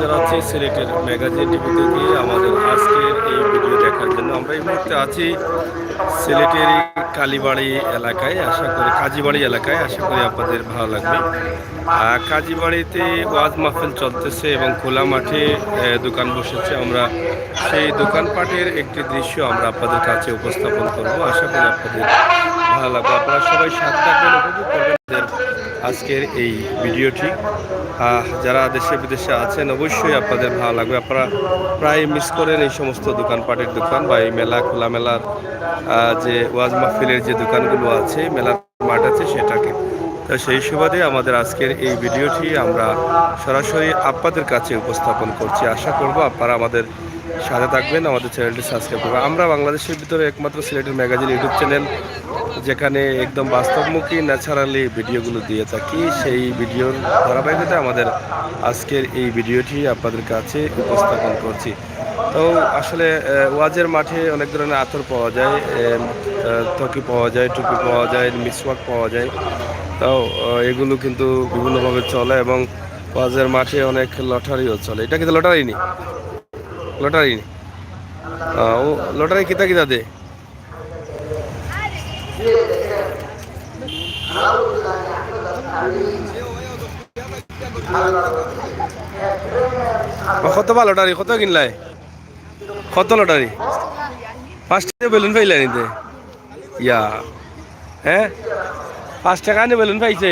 জানাচ্ছি সিলেটের magazine TV থেকে আমাদের আজকের এই ভিডিও দেখার জন্য। আমরা এই মুহূর্তে আছি সিলেটের কালীবাড়ি এলাকায়, আশা করি কাজীবাড়ি এলাকায়, আশা করি আপনাদের ভালো লাগবে। কাজীবাড়িতে ওয়াজ মাহফিল চলতেছে এবং খোলা মাঠে দোকান বসেছে। আমরা সেই দোকানপাটের একটি দৃশ্য আমরা আপনাদের কাছে উপস্থাপন করব, আশা করি আপনাদের ভালো লাগবে। আপনারা সবাই সাথে থাকবেন, উপভোগ করবেন আজকের এই ভিডিওটি। যারা দেশে বিদেশে আছেন অবশ্যই আপনাদের ভালো লাগবে। আপনারা প্রায় মিস করেন এই সমস্ত দোকানপাটের দোকান বা এই মেলা, খোলা মেলার যে ওয়াজ মাহফিলের যে দোকানগুলো আছে, মেলার মাঠ আছে সেটাকে। তো সেই সুবাদে আমাদের আজকের এই ভিডিওটি আমরা সরাসরি আপনাদের কাছে উপস্থাপন করছি। আশা করব আপনারা আমাদের সাথে থাকবেন, আমাদের চ্যানেলটি সাবস্ক্রাইব করবেন। আমরা বাংলাদেশের ভিতরে একমাত্র সিলেটের ম্যাগাজিন ইউটিউব চ্যানেল যেখানে একদম বাস্তবমুখী ন্যাচারালি ভিডিওগুলো দিয়ে থাকি। সেই ভিডিওর ধারাবাহিকতায় আমাদের আজকের এই ভিডিওটি আপনাদের কাছে উপস্থাপন করছি। তো আসলে ওয়াজের মাঠে অনেক ধরনের আতর পাওয়া যায়, ত্বকি পাওয়া যায়, টুপি পাওয়া যায়, মিসওয়াক পাওয়া যায়। তাও এগুলো কিন্তু বিভিন্নভাবে চলে এবং ওয়াজের মাঠে অনেক লটারিও চলে। এটা কিন্তু লটারি নি, লটারি নি, ও লটারি কিতা কিতা দে কত বা লটারি কত কিনলাই, কত লটারি 5 টাকা বেলুন পাইলে নিতে ইয়া, হ্যাঁ 5 টাকা নিয়ে বেলুন পাইছে।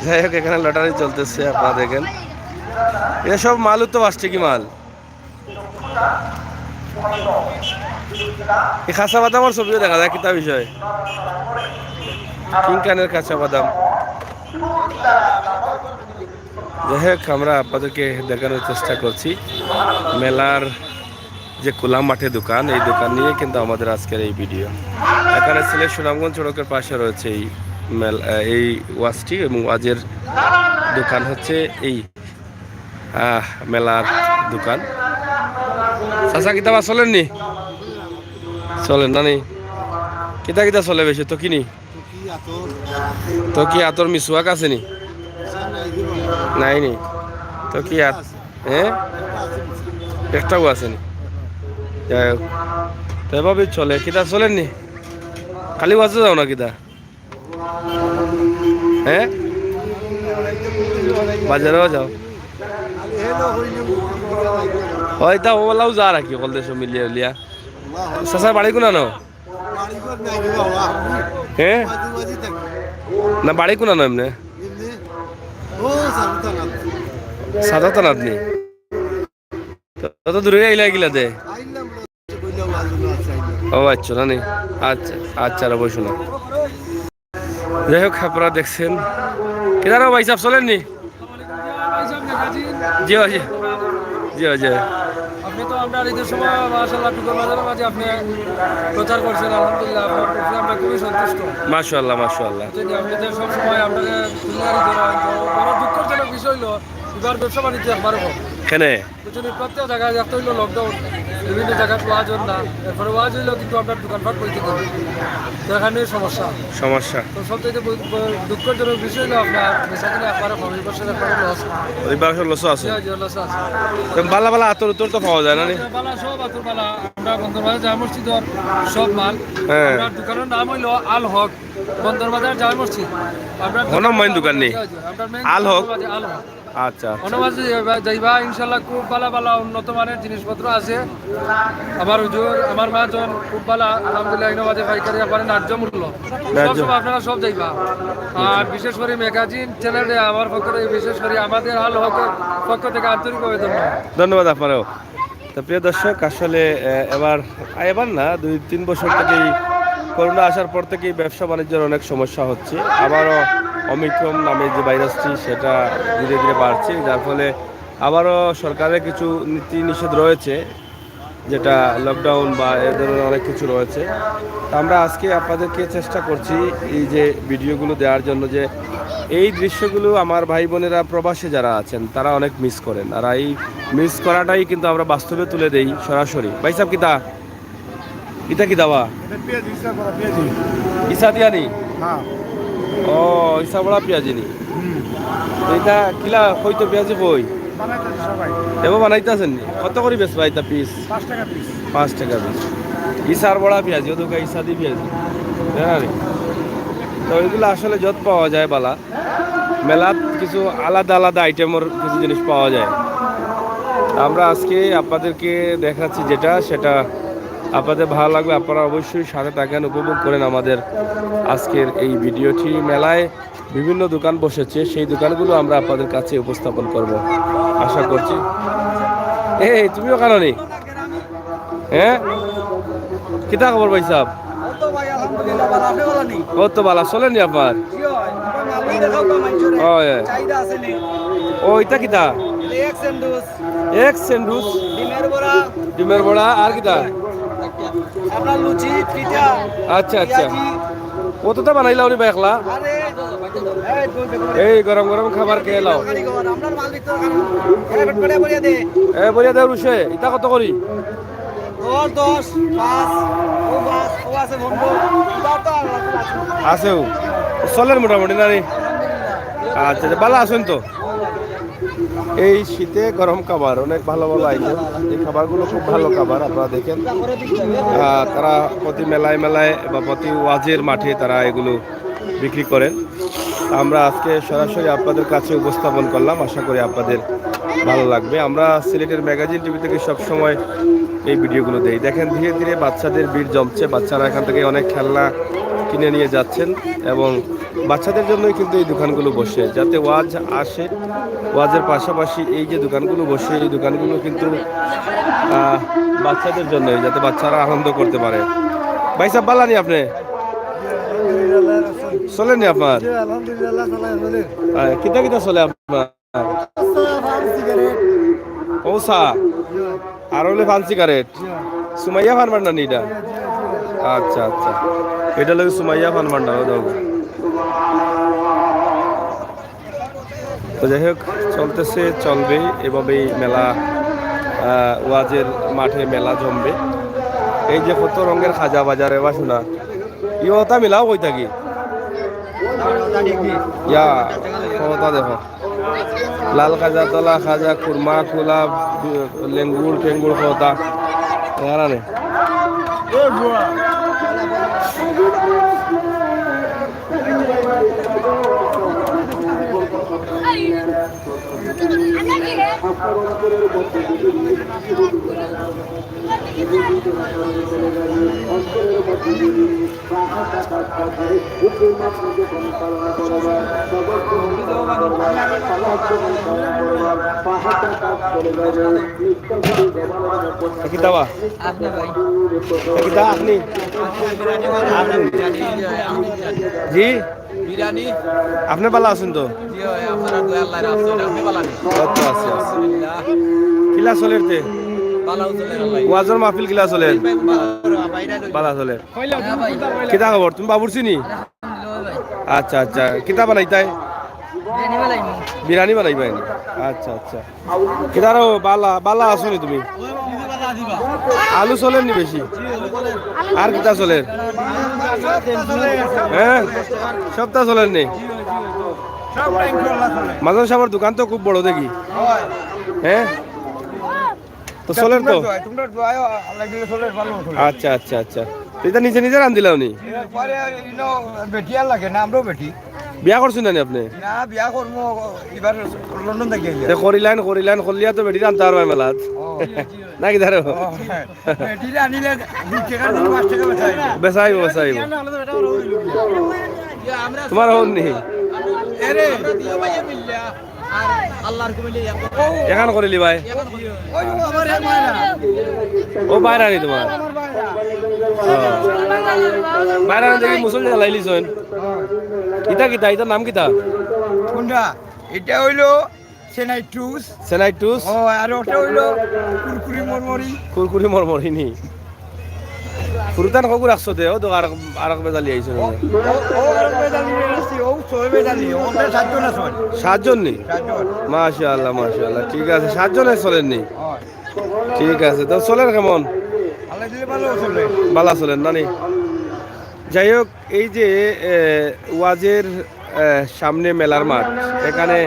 যাই হোক এখানে লটারি চলতেছে, আপনারা দেখেন এসব মালও তো 5 টাকা মাল। এই খাসা বাদামের ছবিও দেখা যায়, কিতা বিষয় কিংকানের কাঁচা বাদাম। যাই হোক আমরা আপনাদেরকে দেখানোর চেষ্টা করছি মেলার যে খোলা মাঠে দোকান, এই দোকান নিয়ে কিন্তু আমাদের আজকের এই ভিডিও। এখানে সিলেট সুনামগঞ্জ সড়কের পাশে রয়েছে এই এই ওয়াজটি এবং ওয়াজের দোকান হচ্ছে এই মেলার দোকান। চাচা কিতাবা চলেন নি, চলেন না নি কিতা কিতা চলে বেশি তো কিনি তো কি আতর মিসওয়াক আছে নি নাই নি তো কি হ্যাঁ একটাও আছে নি। যাই হোক তো এভাবে চলে। কিতা চলেন নি খালি বাজে যাও না কিতা, হ্যাঁ বাজারেও যাও হয়তা ওলাও যা রাখি কল দেশ মিলিয়ে উলিয়া। চাচার বাড়ি কোনা ন, হ্যাঁ না বাড়ি কোনা ন এমনি সাদা তো নাতনি তত দূরে আইলা গিলা দে। ও আচ্ছা না নি, আচ্ছা আচ্ছা বই শোনা। যাই হোক আপনারা দেখছেন কেদার ভাই সাহেব চলেন নি, জি জি জি জি আপনি তো আমরা ঈদের সময় মাশাআল্লাহ টুকুর বাজারের মাঝে আপনি প্রচার করছেন, আলহামদুলিল্লাহ আপনার প্রতি আমরা খুবই সন্তুষ্ট। মাশাআল্লাহ মাশাআল্লাহ। যদি আপনি যে সব সময় আপনাকে দুনিয়ারই বড় দুঃখজনক বিষয় হলো এবার ব্যবসা বাণিজ্য একবারও কম কেনে যদি প্রত্যেক জায়গায় একটা হইলো লকডাউন, বিভিন্ন জায়গায় ওয়াজ হন না, এরপরে ওয়াজ হইলেও কিন্তু আপনার দোকানপাট করতে হবে, তো এখানে সমস্যা সমস্যা। তো সবথেকে দুঃখজনক বিষয় হলো আপনার বেচাকিনা একবারও কম, এই বছর একবারও লস, ওই বছর লস আছে। লস আছে। বালা বালা আতর উত্তর তো পাওয়া যায় না নি, বালা সব আতর বালা আমরা বন্দরবাজার জামে মসজিদের সব মাল। হ্যাঁ আপনার দোকানের নাম হইলো আল হক, বন্দরবাজার জামে মসজিদ। আপনার মেইন দোকান নেই আল হক। আল হক আচ্ছা অনুবাদে যাইবা ইনশাল্লাহ খুব ভালো ভালো উন্নত মানের জিনিসপত্র আছে। আমার হুজুর আমার মা জন খুব ভালো আলহামদুলিল্লাহ ইনোবাদে পাইকারি আপনার ন্যায্য মূল্য সব আপনারা সব যাইবা। আর বিশেষ করে ম্যাগাজিন চ্যানেলে আমার পক্ষ থেকে বিশেষ করে আমাদের আল হকের পক্ষ থেকে আন্তরিকভাবে ধন্যবাদ আপনারও। তো প্রিয় দর্শক আসলে এবার না 2-3 বছর থেকেই করোনা আসার পর থেকেই ব্যবসা বাণিজ্যের অনেক সমস্যা হচ্ছে। আবারও অমিক্রন নামে যে ভাইরাসটি সেটা ধীরে ধীরে বাড়ছে, যার ফলে আবারও সরকারের কিছু নীতি নিষেধ রয়েছে, যেটা লকডাউন বা এ ধরনের অনেক কিছু রয়েছে। তা আমরা আজকে আপনাদেরকে চেষ্টা করছি এই যে ভিডিওগুলো দেওয়ার জন্য, যে এই দৃশ্যগুলো আমার ভাই বোনেরা প্রবাসে যারা আছেন তারা অনেক মিস করেন, আর এই মিস করাটাই কিন্তু আমরা বাস্তবে তুলে দেই সরাসরি। ভাই সাহেব কিতা কিতা কি দাওয়া ইসা দিয়ানি, ও ইসা বড়া পেঁয়াজি নি এটা কিলা কইতো পেঁয়াজি কই বানাইতেছে সবাই এবার বানাইতেছেন নি কত করে বেচবা এটা পিস 5 টাকা পিস 5 টাকা পিস ইসার বড়া পেঁয়াজি ওদুকা ইসাদি পেঁয়াজি জানা নি তো এগুলো আসলে যত পাওয়া যায় বালা মেলাত কিছু আলাদা আলাদা আইটেমের কিছু জিনিস পাওয়া যায় আমরা আজকে আপনাদেরকে দেখাচ্ছি যেটা সেটা আপনাদের ভালো লাগবে আপনারা অবশ্যই সাথে থাকেন উপভোগ করেন আমাদের আজকের এই ভিডিওটি মেলায় বিভিন্ন দোকান বসেছে সেই দোকানগুলো আমরা আপনাদের কাছে উপস্থাপন করব আশা করছি এই তুমিও কারণে হ্যাঁ কিতা খবর ভাই সাহেব কত বালা চলেনি আপনার ও এটা কিতা এক সেন্ডুস ডিমের বড়া আর কিতা আচ্ছা আচ্ছা কতটা বানাইলা উনি একলা এই গরম গরম খাবার খেয়ে লাও এ বলিয়া দে রুশে ইটা কত করি আছেও চলেন মোটামুটি না রে আচ্ছা আচ্ছা ভালো আছেন তো এই শীতে গরম খাবার অনেক ভালো ভালো আইটেম এই খাবারগুলো খুব ভালো খাবার আপনারা দেখেন তারা প্রতি মেলায় মেলায় বা প্রতি ওয়াজের মাঠে তারা এগুলো বিক্রি করেন আমরা আজকে সরাসরি আপনাদের কাছে উপস্থাপন করলাম আশা করি আপনাদের ভালো লাগবে আমরা সিলেটের ম্যাগাজিন টিভি থেকে সবসময় এই ভিডিওগুলো দেই দেখেন ধীরে ধীরে বাচ্চাদের ভিড় জমছে বাচ্চারা এখান থেকে অনেক খেলনা কিনে নিয়ে যাচ্ছেন এবং বাচ্চাদের জন্যই কিন্তু এই দোকানগুলো বসে যাতে ওয়াজ আসে ওয়াজের পাশাপাশি এই যে দোকানগুলো বসে এই দোকানগুলো কিন্তু বাচ্চাদের জন্যই যাতে বাচ্চারা আনন্দ করতে পারে ভাই সাহেব বালানি আপনি চলেনি আপনার কিতা কিতা চলে আপনার ওসা আর হলে ফান সিগারেট সুমাইয়া ফান মান্ডা নি এটা আচ্ছা আচ্ছা এটা লোক সুমাইয়া ফান মান্ডা তো যাই হোক চলতেছে চলবে এভাবেই মেলা ওয়াজের মাঠে মেলা জমবে এই যে কত রঙের খাজা বাজারে বা শোনা ইটা মিলাও কই থাকি ইয়া ক্ষমতা দেখো লাল খাজা তলা খাজা খুরমা খোলা লেঙ্গুর টেঙ্গুর ক্ষমতা জানে কিতাবা কিতা আপনি জি বিরিয়ানি আপনি ভালো আছেন তো জি আপনারা দুই আল্লাহর রাসূল আপনি বালানি আচ্ছা আচ্ছা আলহামদুলিল্লাহ কিলা চলের তে বালাউ চলে আল্লাহ ওয়াজর মাহফিল কিলা চলের বালা চলে কিতা খবর তুমি বাবুর চিনি আচ্ছা আচ্ছা কিতা বানাইতাই বিরিয়ানি বানাইবাই আচ্ছা আচ্ছা কিতারও বালা বালা আছো নি তুমি আলু চলের নি বেশি আর কিতা চলের হ্যাঁ সপ্তাহ চলের নি মাজন সাহেবের দোকান তো খুব বড় দেখি হ্যাঁ তো চলের তো আচ্ছা আচ্ছা আচ্ছা এটা নিজে নিজে রান দিলাও নি বেটি আর লাগে না আমরাও বেটি বিয়া করছেন না আপনি না বিয়া করবো এবার লন্ডন থেকে করিলাইন করলিয়া তো বেটি রান্তা আর মেলাত নাকি ধারো বেটি আনিলে 2 টাকা 5 টাকা বেচাইব বেচাইব তোমার হন নি এখান করিলি ভাই ও বাইরে আনি তোমার বাইরে আনি দেখি মুসলমান লাইলি শোন ইতা কিতা ইতার নাম কিতা কোনটা এটা হইলো চেনাই টুস চেনাই টুস ও আর ওটা হইলো কুরকুরি মরমরি নি ফুরতান কগু রাখছো দে ও তো আর বেজালি আইছো ও বেদালি রাস্তি ও ছয় বেদালি ও 7 জন আছে 7 জন নি মাশাআল্লাহ মাশাআল্লাহ ঠিক আছে 7 জনে চলেন নি ঠিক আছে তো চলেন কেমন আল্লাহ দিলে ভালো চলে ভালো চলেন নানি যাই হোক এই যে ওয়াজের সামনে মেলার মাঠ, এখানে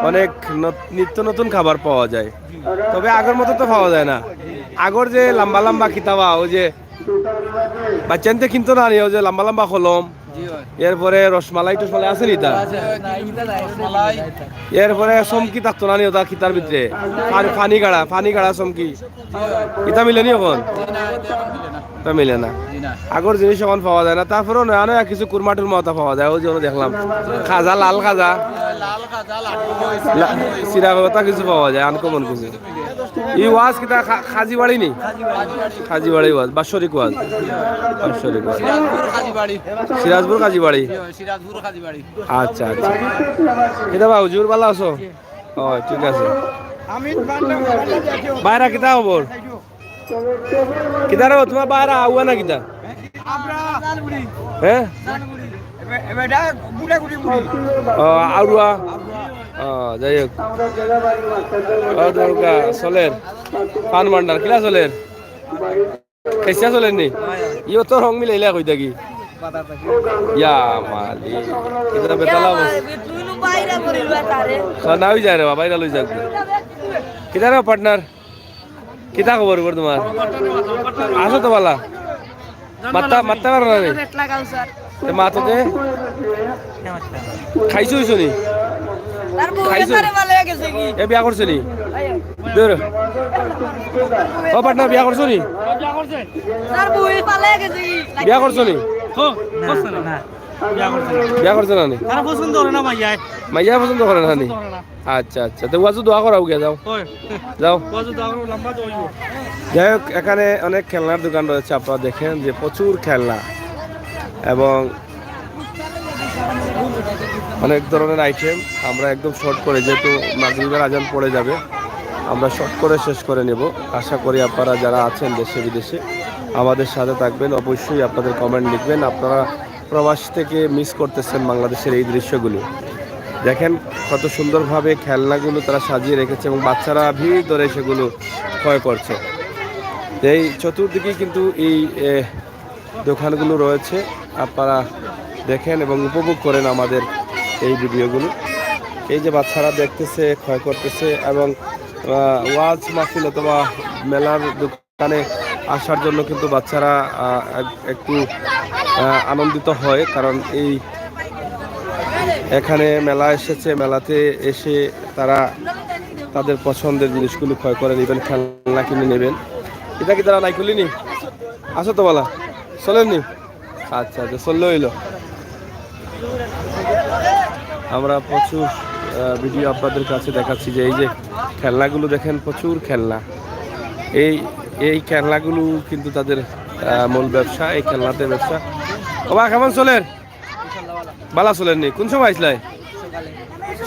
অনেক নিত্য নতুন খাবার পাওয়া যায়, তবে আগের মতো তো পাওয়া যায় না। আগর যে লম্বা লম্বা কিতাবা, ওই যে বাচ্চানতে কিন্তু না নিয়ে, ওই যে লম্বা লম্বা কলম, এরপরে রসমালাই টসমালাই আছে নি তা, এরপরে চমকি থাকতো না নি ওটা খিতার ভিতরে, পানি গাড়া চমকি, কিতা মিলে নি এখন? তা মিলে না, আগর জিনিস এখন পাওয়া যায় না। তারপরেও নয়া নয়া কিছু কুরমাটুর মতো পাওয়া যায়, ওই জন্য দেখলাম খাজা, লাল খাজা, সিরাগতা কিছু পাওয়া যায়, আনকমন কিছু। ই ওয়াজ কিতা খাজি বাড়ি নি, খাজি বাড়ি ওয়াজ, বাৎসরিক ওয়াজ, বাৎসরিক ওয়াজ, সিরাজপুর কাজী বাড়ি। আচ্ছা আচ্ছা, কিতা বা হুজুর ভালো আছো? ও ঠিক আছে। বাইরা কিতা খবর? কিতা রে তোমার বাইরা আউয়া না কিতা? হ্যাঁ আউয়া, যাই হোক চলের পান ভান্ডার কিলা চলের, খেসিয়া চলের নি, ইও তো রং মিলাইলা কই থাকি ইয়া মালি কিতা বেতালা বস না হই যায় রে বাবা, বাইরা লই যাক। কিতা রে পার্টনার, কিতা খবর তোমার? আসো তো বালা, মাত্তা পারো না রে মাতো দে, খাইছো হইছো নি? খাইছো এ বিয়া করছো নি? ও পার্টনার বিয়া করছো নি? বিয়া করছো নি? বিয়া করছো না নি? মাইয়া পছন্দ করে না নি? আচ্ছা আচ্ছা, তো ওয়াজু দোয়া করাও গিয়া, যাও যাও। যাই হোক, এখানে অনেক খেলনার দোকান রয়েছে, আপনারা দেখেন যে প্রচুর খেলনা এবং অনেক ধরনের আইটেম। আমরা একদম শর্ট করে, যেহেতু মাগরিবের আজান পড়ে যাবে, আমরা শর্ট করে শেষ করে নেব। আশা করি আপনারা যারা আছেন দেশে বিদেশে আমাদের সাথে থাকবেন, অবশ্যই আপনাদের কমেন্ট লিখবেন। আপনারা প্রবাস থেকে মিস করতেছেন বাংলাদেশের এই দৃশ্যগুলো। দেখেন কত সুন্দরভাবে খেলনাগুলো তারা সাজিয়ে রেখেছে এবং বাচ্চারা ভিড় ধরে সেগুলো ক্রয় করছে। এই চতুর্দিকেই কিন্তু এই দোকানগুলো রয়েছে, আপনারা দেখেন এবং উপভোগ করেন আমাদের এই ভিডিওগুলো। এই যে বাচ্চারা দেখতেছে, ক্রয় করতেছে এবং ওয়াজ মাহফিল অথবা মেলার দোকানে আসার জন্য কিন্তু বাচ্চারা একটু আনন্দিত হয়, কারণ এই এখানে মেলা এসেছে, মেলাতে এসে তারা তাদের পছন্দের জিনিসগুলো ক্রয় করে নেবেন, খেলনা কিনে নেবেন। এটা কি তারা নাই খুলিনি? আসো তো বলা, চলেননি? আচ্ছা আচ্ছা, চললে হইলো। আমরা প্রচুর ভিডিও আপনাদের কাছে দেখাচ্ছি যে এই যে খেলনাগুলো দেখেন, প্রচুর খেলনা। এই খেলনাগুলো কিন্তু তাদের মূল ব্যবসা, এই খেলনাতে ব্যবসা। বাবা কেমন চলেন? বালা চলেননি? কোন সময় আসলাই?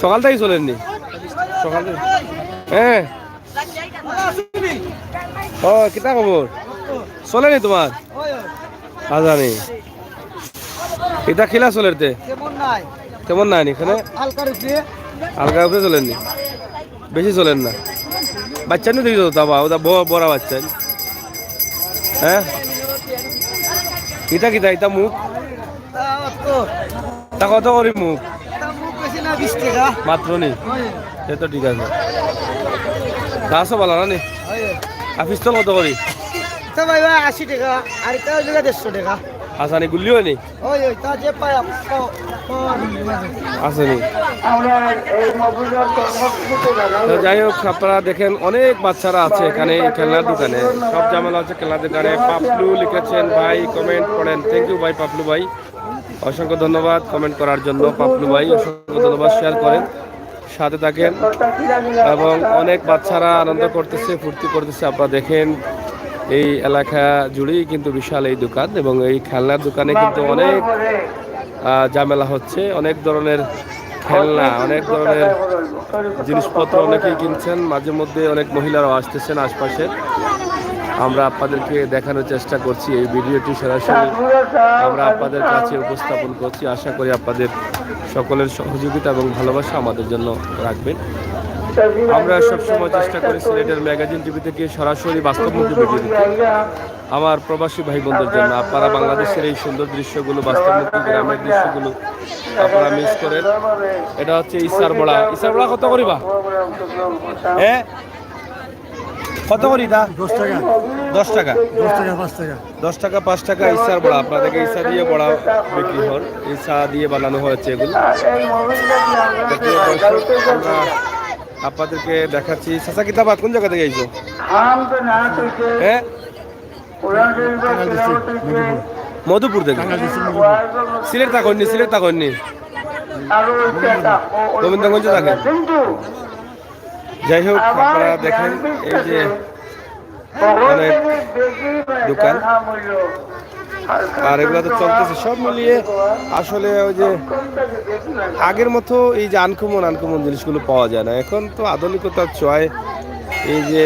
সকাল থেকেই চলেননি? সকাল থেকে? হ্যাঁ। ও কিতা খবর? চলেনি তোমার? আজানি এটা খেলা চলের তে কেমন নাই এখানে? হালকা উপরে চলেননি, বেশি চলেন না। বাচ্চা নিয়ে দেখি তো ওটা বড় বাচ্চা। হ্যাঁ ইটা কিতা? ইটা মুখ তা কত করি মুখ মাত্র নি, সে তো ঠিক আছে। গাছও ভালো না নি? আর পিস্তল কত করি? 80 টাকা, আর এটা 150 টাকা। আসানি গুলিও নি আসেনি। তো যাই হোক, আপনারা দেখেন অনেক বাচ্চারা আছে এখানে খেলনার দোকানে, সব ঝামেলা হচ্ছে খেলনার দোকানে। পাপলু লিখেছেন, ভাই কমেন্ট করেন, থ্যাংক ইউ ভাই পাপলু ভাই, অসংখ্য ধন্যবাদ কমেন্ট করার জন্য। পাপলু ভাই অসংখ্য ধন্যবাদ, শেয়ার করেন, সাথে থাকেন। এবং অনেক বাচ্চারা আনন্দ করতেছে, ফুর্তি করতেছে। আপনারা দেখেন এই এলাকা জুড়েই কিন্তু বিশাল এই দোকান, এবং এই খেলনার দোকানে কিন্তু অনেক ঝামেলা হচ্ছে। অনেক ধরনের খেলনা, অনেক ধরনের জিনিসপত্র অনেকেই কিনছেন, মাঝে মধ্যে অনেক মহিলারাও আসতেছেন আশপাশে। আমরা আপনাদেরকে দেখানোর চেষ্টা করছি, এই ভিডিওটি সরাসরি আমরা আপনাদের কাছে উপস্থাপন করছি। আশা করি আপনাদের সকলের সহযোগিতা এবং ভালোবাসা আমাদের জন্য রাখবেন। আমরা সবসময় চেষ্টা করি সিলেটের ম্যাগাজিন টিভি থেকে সরাসরি বাস্তবমুখী ভিডিও দিতে। আমার প্রবাসী ভাই বোনদের জন্য। আপনারা বাংলাদেশের এই সুন্দর দৃশ্যগুলো, বাস্তবমুখী গ্রামের দৃশ্যগুলো আপনারা মিস করেন। এটা হচ্ছে ইসার বড়া। ইসার বড়া কত করিবা? হ্যাঁ, কত করি দা? 10 টাকা 10 টাকা 10 টাকা 5 টাকা 10 টাকা 5 টাকা ইসার বড়া। আপনাদেরকে ইসা দিয়ে বড়া বিক্রি হয়, ইসা দিয়ে বানানো হয়েছে এগুলো। আমরা আপনাদেরকে দেখাচ্ছি। চাচা কিতাবাত কোন জায়গা থেকে আইছো? হ্যাঁ, মধুপুর থেকে। সিলেট থাকেননি? সিলেট থাকেননি? গোবিন্দগঞ্জ থাকেন? যাই হোক, আপনারা দেখেন এই যে অনেক দোকান আর এগুলো তো চলতেছে সব মিলিয়ে। আসলে ওই যে আগের মতো এই যে আনকমন জিনিসগুলো পাওয়া যায় না। এখন তো আধুনিকতার ছোঁয়ায় এই যে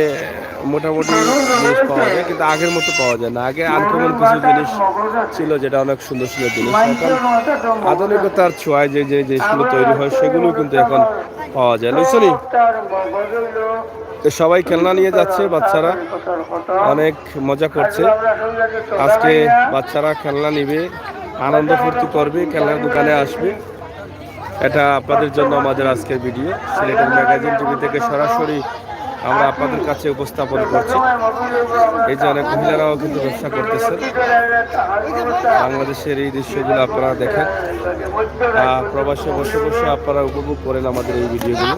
মোটামুটি জিনিস পাওয়া যায়, কিন্তু আগের মতো পাওয়া যায় না। আগে আনকমন কিছু জিনিস ছিল যেটা অনেক সুন্দর সুন্দর জিনিস। এখন আধুনিকতার ছোঁয়ায় যে যে জিনিসগুলো তৈরি হয় সেগুলো কিন্তু এখন পাওয়া যায়। বুঝছনি, সবাই খেলনা নিয়ে যাচ্ছে, বাচ্চারা অনেক মজা করছে। আজকে বাচ্চারা খেলনা নিবে, আনন্দ ফুর্তি করবে, খেলনার দোকানে আসবে। এটা আপনাদের জন্য আমাদের আজকের ভিডিও। সিলেটের ম্যাগাজিন টিভি থেকে সরাসরি আমরা আপনাদের কাছে উপস্থাপন করছি। এই যে অনেক মহিলারাও কিন্তু ব্যবসা করতেছে। বাংলাদেশের এই দৃশ্যগুলো আপনারা দেখেন, প্রবাসে বসে বসে আপনারা উপভোগ করেন আমাদের এই ভিডিওগুলো।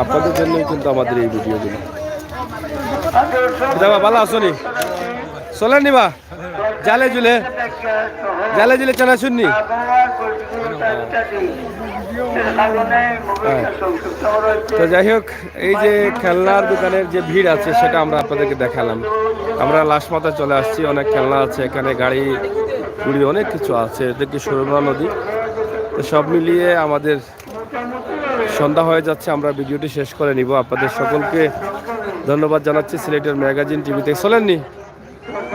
আপনাদের জন্যই কিন্তু আমাদের এই ভিডিওগুলো। যাবা ভালো আসনি? চলেন নিবা জালে জুলে চানা শুননি? তো যাই হোক, এই যে খেলনার দোকানের যে ভিড় আছে সেটা আমরা আপনাদেরকে দেখালাম। আমরা লাশমাথা চলে আসছি, অনেক খেলনা আছে এখানে, গাড়ি গুড়ি অনেক কিছু আছে। এদিকে সুরমা নদী। তো সব মিলিয়ে আমাদের সন্ধ্যা হয়ে যাচ্ছে, আমরা ভিডিওটি শেষ করে নিব। আপনাদের সকলকে ধন্যবাদ জানাচ্ছি। সিলেটের ম্যাগাজিন টিভিতে চলেননি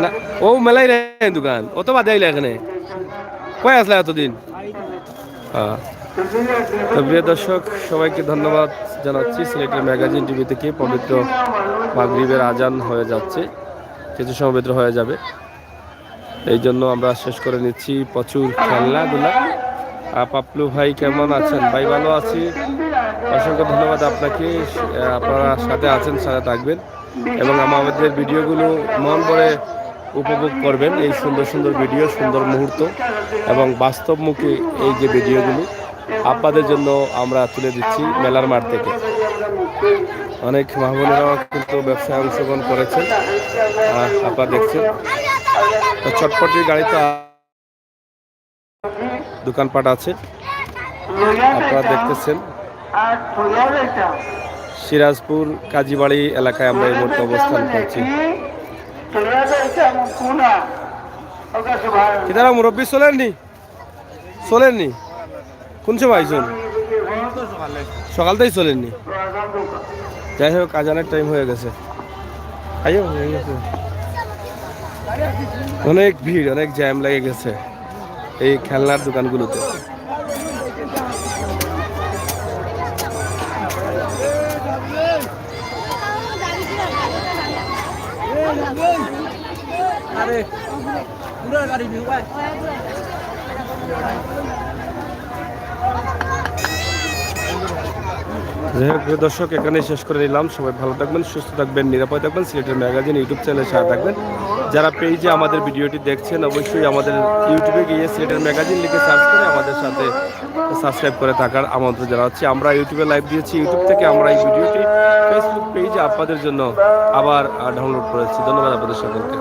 না? ও মেলাই রে দোকান, ও তো বাদ আইলে এখানে কয় আসলে এতদিন। হ্যাঁ, তো প্রিয় দর্শক, সবাইকে ধন্যবাদ জানাচ্ছি। সিলেটের ম্যাগাজিন টিভি থেকে পবিত্র মাগরিবের আজান হয়ে যাচ্ছে, কিছু সময় ভিতরে হয়ে যাবে। এই জন্য আমরা শেষ করে নিচ্ছি। প্রচুর খেলনাগুলা। পাপলু ভাই কেমন আছেন? ভাই ভালো আছি, অসংখ্য ধন্যবাদ আপনাকে। আপনারা সাথে আছেন, সাথে থাকবেন এবং আমাদের ভিডিওগুলো মন ভরে উপভোগ করবেন। এই সুন্দর সুন্দর ভিডিও, সুন্দর মুহূর্ত এবং বাস্তবমুখী এই যে ভিডিওগুলো আপনাদের জন্য আমরা তুলে দিচ্ছি মেলার মাঠ থেকে। অনেক মা-বোনেরাও কিন্তু ব্যবসায় অংশগ্রহণ করেছেন, আপনারা দেখছেন। চটপটির গাড়িতে দোকানপাট আছে, আপনারা দেখতেছেন। সিরাজপুর কাজীবাড়ি এলাকায় আমরা এই মুহূর্তে অবস্থান করছি। কিতারা মুরব্বী চলেননি কোন সময় আইসুন? সকাল থেকেই চলেননি? যাই হোক, আজানের টাইম হয়ে গেছে। অনেক ভিড়, অনেক জ্যাম লেগে গেছে এই খেলনার দোকানগুলোতে। আরে পুরো গাড়ি নিউ ভাই। যাই হোক প্রিয় দর্শক, এখানে শেষ করে নিলাম। সবাই ভালো থাকবেন, সুস্থ থাকবেন, নিরাপদ থাকবেন। সিলেটের ম্যাগাজিন ইউটিউব চ্যানেলের সাথে থাকবেন। যারা পেজে আমাদের ভিডিওটি দেখছেন, অবশ্যই আমাদের ইউটিউবে গিয়ে সিলেটের ম্যাগাজিন লিখে সার্চ করে আমাদের সাথে সাবস্ক্রাইব করে থাকার আমন্ত্রণ জানাচ্ছি। আমরা ইউটিউবে লাইভ দিয়েছি, ইউটিউব থেকে আমরা এই ভিডিওটি ফেসবুক পেজে আপনাদের জন্য আবার ডাউনলোড করেছি। ধন্যবাদ আপনাদের সকলকে।